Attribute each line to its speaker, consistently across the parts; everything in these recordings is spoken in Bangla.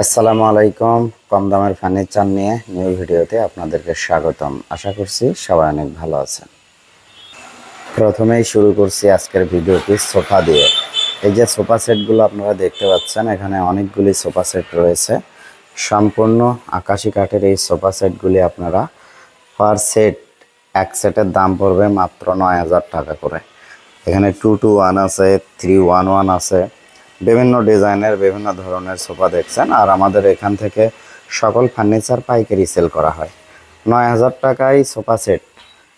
Speaker 1: আসসালামু আলাইকুম। কম দামের ফার্নিচার নিয়ে নিউ ভিডিওতে আপনাদেরকে স্বাগতম। আশা করছি সবাই অনেক ভালো আছেন। প্রথমেই শুরু করছি আজকের ভিডিওটি সোফা দিয়ে। এই যে সোফা সেটগুলো আপনারা দেখতে পাচ্ছেন, এখানে অনেকগুলি সোফা সেট রয়েছে। সম্পূর্ণ আকাশি কাঠের এই সোফা সেটগুলি আপনারা পার সেট এক সেটের দাম পড়বে মাত্র ৯,০০০ টাকা করে। এখানে 2-2-1 আছে, 3-1-1 আছে, বিভিন্ন ডিজাইনের বিভিন্ন ধরনের সোফা দেখছেন। আর আমাদের এখান থেকে সকল ফার্নিচার পাইকারি সেল করা হয়। ৯,০০০ টাকায় সোফা সেট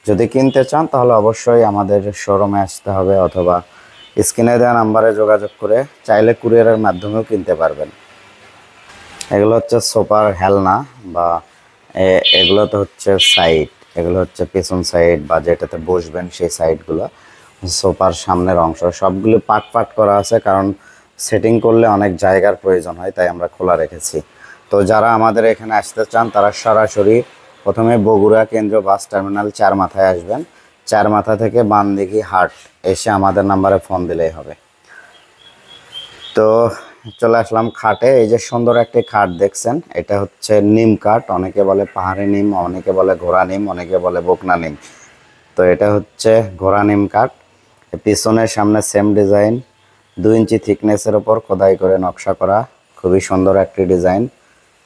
Speaker 1: যদি কিনতে চান তাহলে অবশ্যই আমাদের শোরুমে আসতে হবে, অথবা স্ক্রিনে দেওয়া নাম্বারে যোগাযোগ করে চাইলে কুরিয়ারের মাধ্যমেও কিনতে পারবেন। এগুলো হচ্ছে সোফার হেলনা, বা এগুলো তো হচ্ছে সাইড, এগুলো হচ্ছে পেছন সাইড বা যেটাতে বসবেন সেই সাইডগুলো। সোফার সামনের অংশ সবগুলো পাট পাট করা আছে, কারণ সেটিং করলে অনেক জায়গার প্রয়োজন হয়, তাই আমরা খোলা রেখেছি। তো যারা আমাদের এখানে আসতে চান তারা সরাসরি প্রথমে বগুড়া কেন্দ্রীয় বাস টার্মিনাল ৪ মাথায় আসবেন। ৪ মাথা থেকে বানদিঘি হাট এসে আমাদের নাম্বারে ফোন দিলেই হবে। তো চলে আসলাম খাটে। এই যে সুন্দর একটি খাট দেখছেন, এটা হচ্ছে নিম কাঠ। অনেকে বলে পাহাড়ি নিম, অনেকে বলে ঘোড়া নিম, অনেকে বলে বকনা নিম। তো এটা হচ্ছে ঘোড়া নিম কাঠ। পিছনের সামনে সেম ডিজাইন, 2 ইঞ্চি থিকনেসের ওপর খোদাই করে নকশা করা, খুবই সুন্দর একটি design.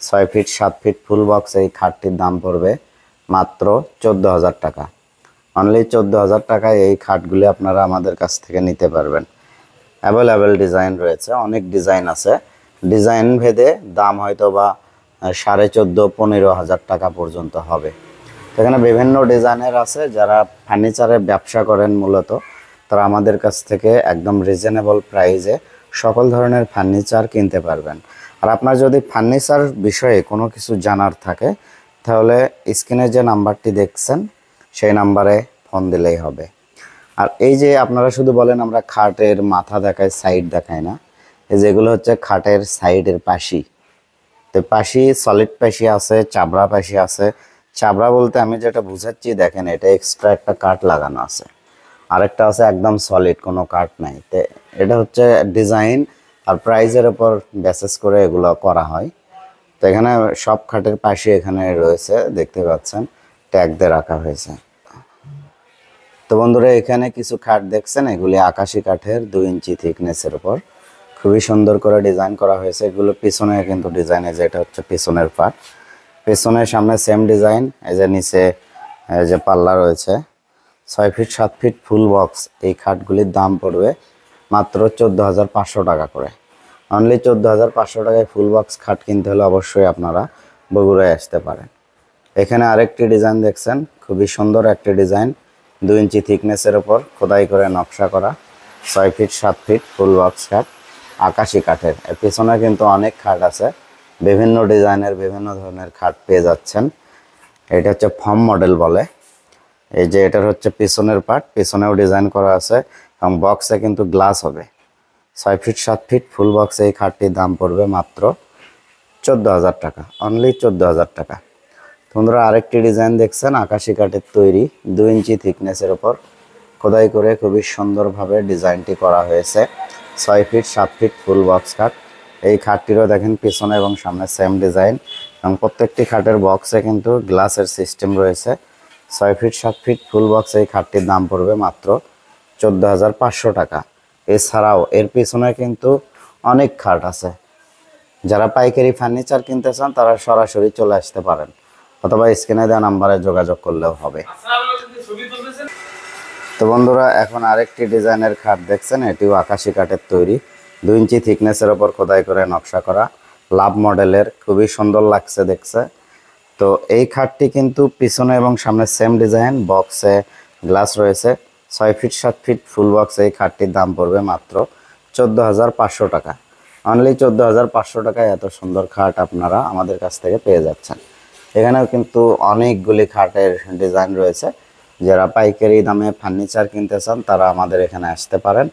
Speaker 1: 6 feet 7 feet full box এই খাটটির দাম পড়বে মাত্র 14,০০০ টাকা। অনলি 14,০০০ টাকায় এই খাটগুলি আপনারা আমাদের কাছ থেকে নিতে পারবেন। অ্যাভেলেবেল ডিজাইন রয়েছে, অনেক ডিজাইন আছে। ডিজাইন ভেদে দাম হয়তো বা 14,500-15,000 টাকা পর্যন্ত হবে। এখানে বিভিন্ন ডিজাইনের আছে। যারা ফার্নিচারের ব্যবসা করেন মূলত, তারা আমাদের কাছ থেকে একদম রিজনেবল প্রাইসে সকল ধরনের ফার্নিচার কিনতে পারবেন। আর আপনার যদি ফার্নিচার বিষয়ে কোনো কিছু জানার থাকে তাহলে স্ক্রিনে যে নাম্বারটি দেখছেন সেই নাম্বারে ফোন দিলেই হবে। আর এই যে আপনারা শুধু বলেন আমরা খাটের মাথা দেখাই, সাইড দেখাই না, এই যেগুলো হচ্ছে খাটের সাইডের পাশি। তো পাশি সলিড পাশি আছে, চাবড়া পাশি আছে। চাবড়া বলতে আমি যেটা বুঝাচ্ছি, দেখেন এটা এক্সট্রা একটা কাঠ লাগানো আছে, আরেকটা আছে একদম সলিড, কোনো কাঠ নাই। তো এটা হচ্ছে ডিজাইন আর প্রাইজের উপর বেসিস করে এগুলো করা হয়। তো এখানে সব খাটের পাশে এখানে রয়েছে, দেখতে পাচ্ছেন ট্যাগ দিয়ে রাখা হয়েছে। তো বন্ধুরা, এখানে কিছু খাট দেখছেন, এগুলি আকাশি কাঠের 2 ইঞ্চি থিকনেসের উপর খুবই সুন্দর করে ডিজাইন করা হয়েছে। এগুলো পিছনে কিন্তু ডিজাইন, এই যে এটা হচ্ছে পিছনের পার্ট, পেছনের সামনে সেম ডিজাইন। এই যে নিচে এই যে পাল্লা রয়েছে। 6 ফিট 7 ফিট ফুল বক্স এই খাটগুলির দাম পড়বে মাত্র 14,500 টাকা করে। অনলি 14,500 টাকায় ফুল বক্স খাট কিনতে হলে অবশ্যই আপনারা বগুড়ায় আসতে পারেন। এখানে আরেকটি ডিজাইন দেখছেন, খুবই সুন্দর একটি ডিজাইন। 2 ইঞ্চি থিকনেসের ওপর খোদাই করে নকশা করা, 6 ফিট 7 ফিট ফুল বক্স খাট আকাশি কাঠের। এর পিছনে কিন্তু অনেক খাট আছে, বিভিন্ন ডিজাইনের বিভিন্ন ধরনের খাট পেয়ে যাচ্ছেন। এটা হচ্ছে ফর্ম মডেল বলে। এই যে এটার হচ্ছে পিছনের পার্ট, পিছনেও ডিজাইন করা আছে এবং বক্সে কিন্তু গ্লাস হবে। 6 ফিট 7 ফিট ফুল বক্স এই খাটটির দাম পড়বে মাত্র 14,000 টাকা, অনলি 14,000 টাকা। তোমরা আরেকটি ডিজাইন দেখছেন, আকাশি কাঠের তৈরি, 2 ইঞ্চি থিকনেসের ওপর খোদাই করে খুবই সুন্দরভাবে ডিজাইনটি করা হয়েছে। 6 ফিট 7 ফিট ফুল বক্স খাট। এই খাটটিরও দেখেন পিছনে এবং সামনে সেম ডিজাইন, এবং প্রত্যেকটি খাটের বক্সে কিন্তু গ্লাসের সিস্টেম রয়েছে। 6 ফিট 7 ফিট ফুল বক্স এই খাটটির দাম পড়বে মাত্র 14,500 টাকা। এছাড়াও এর পিছনে কিন্তু অনেক খাট আছে। যারা পাইকারি ফার্নিচার কিনতে চান তারা সরাসরি চলে আসতে পারেন, অথবা স্ক্রিনে দেওয়া নাম্বারে যোগাযোগ করলেও হবে। তো বন্ধুরা, এখন আরেকটি ডিজাইনের খাট দেখছেন, এটিও আকাশি কাঠের তৈরি, 2 ইঞ্চি থিকনেসের ওপর খোদাই করে নকশা করা, লাভ মডেলের, খুবই সুন্দর লাগছে দেখছে। তো এই খাটটি কিন্তু পিছনে এবং সামনে সেম ডিজাইন, বক্সে গ্লাস রয়েছে। 6 ফিট 7 ফিট ফুল বক্স এই খাটটির দাম পড়বে মাত্র 14,500 টাকা। অনলি 14,500 টাকায় এত সুন্দর খাট আপনারা আমাদের কাছ থেকে পেয়ে যাচ্ছেন। এখানেও কিন্তু অনেকগুলি খাটের ডিজাইন রয়েছে। যারা পাইকারি দামে ফার্নিচার কিনতে চান তারা আমাদের এখানে আসতে পারেন।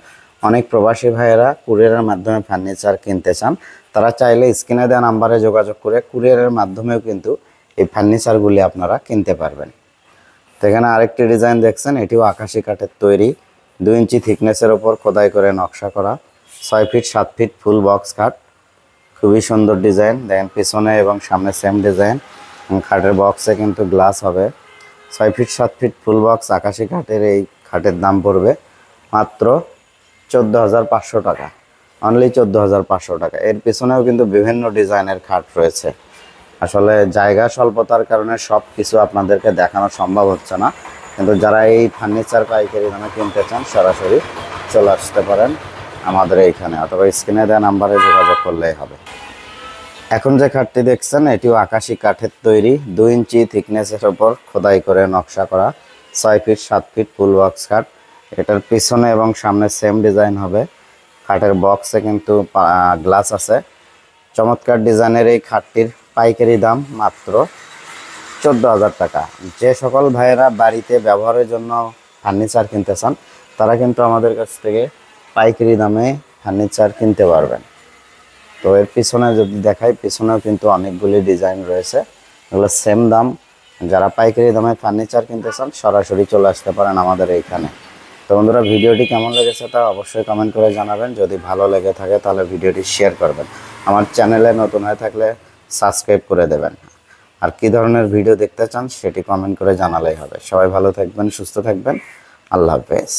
Speaker 1: অনেক প্রবাসী ভাইয়েরা কুরিয়ারের মাধ্যমে ফার্নিচার কিনতে চান, তারা চাইলে স্ক্রিনে দেওয়া নাম্বারে যোগাযোগ করে কুরিয়ারের মাধ্যমেও কিন্তু এই ফার্নিচারগুলি আপনারা কিনতে পারবেন। তো এখানে আরেকটি ডিজাইন দেখছেন, এটিও আকাশি কাঠের তৈরি, 2 ইঞ্চি থিকনেসের ওপর খোদাই করে নকশা করা, 6 ফিট 7 ফিট ফুল বক্স খাট। খুবই সুন্দর ডিজাইন। দেখেন পিছনে এবং সামনে সেম ডিজাইন। খাটের বক্সে কিন্তু গ্লাস হবে। 6 ফিট 7 ফিট ফুল বক্স আকাশি খাটের এই খাটের দাম পড়বে মাত্র 14,500 টাকা। অনলি 14,500 টাকা। এর পিছনেও কিন্তু বিভিন্ন ডিজাইনের খাট রয়েছে। আসলে জায়গা স্বল্পতার কারণে সব কিছু আপনাদেরকে দেখানো সম্ভব হচ্ছে না, কিন্তু যারা এই ফার্নিচার পাইকারি দামে কিনতে চান সরাসরি চলে আসতে পারেন আমাদের এইখানে, অথবা স্ক্রিনে দেওয়া নাম্বারে যোগাযোগ করলেই হবে। এখন যে খাটটি দেখছেন এটিও আকাশি কাঠের তৈরি, 2 ইঞ্চি থিকনেসের ওপর খোদাই করে নকশা করা 6 ফিট 7 ফিট ফুল বক্স খাট। এটার পিছনে এবং সামনে সেম ডিজাইন হবে। খাটের বক্সে কিন্তু গ্লাস আছে। চমৎকার ডিজাইনের এই খাটটির পাইকারি দাম মাত্র 14,000 টাকা। যে সকল ভাইয়েরা বাড়িতে ব্যবহারের জন্য ফার্নিচার কিনতে চান তারা কিন্তু আমাদের কাছ থেকে পাইকারি দামে ফার্নিচার কিনতে পারবেন। তো এর পিছনে যদি দেখাই, পিছনেও কিন্তু অনেকগুলি ডিজাইন রয়েছে, এগুলো সেম দাম। যারা পাইকারি দামে ফার্নিচার কিনতে চান সরাসরি চলে আসতে পারেন আমাদের এইখানে। তো বন্ধুরা, ভিডিওটি কেমন লেগেছে তা অবশ্যই কমেন্ট করে জানাবেন। যদি ভালো লেগে থাকে তাহলে ভিডিওটি শেয়ার করবেন। আমার চ্যানেলে নতুন হয়ে থাকলে সাবস্ক্রাইব করে দেবেন। আর কী ধরনের ভিডিও দেখতে চান সেটি কমেন্ট করে জানালেই হবে। সবাই ভালো থাকবেন, সুস্থ থাকবেন। আল্লাহ হাফেজ।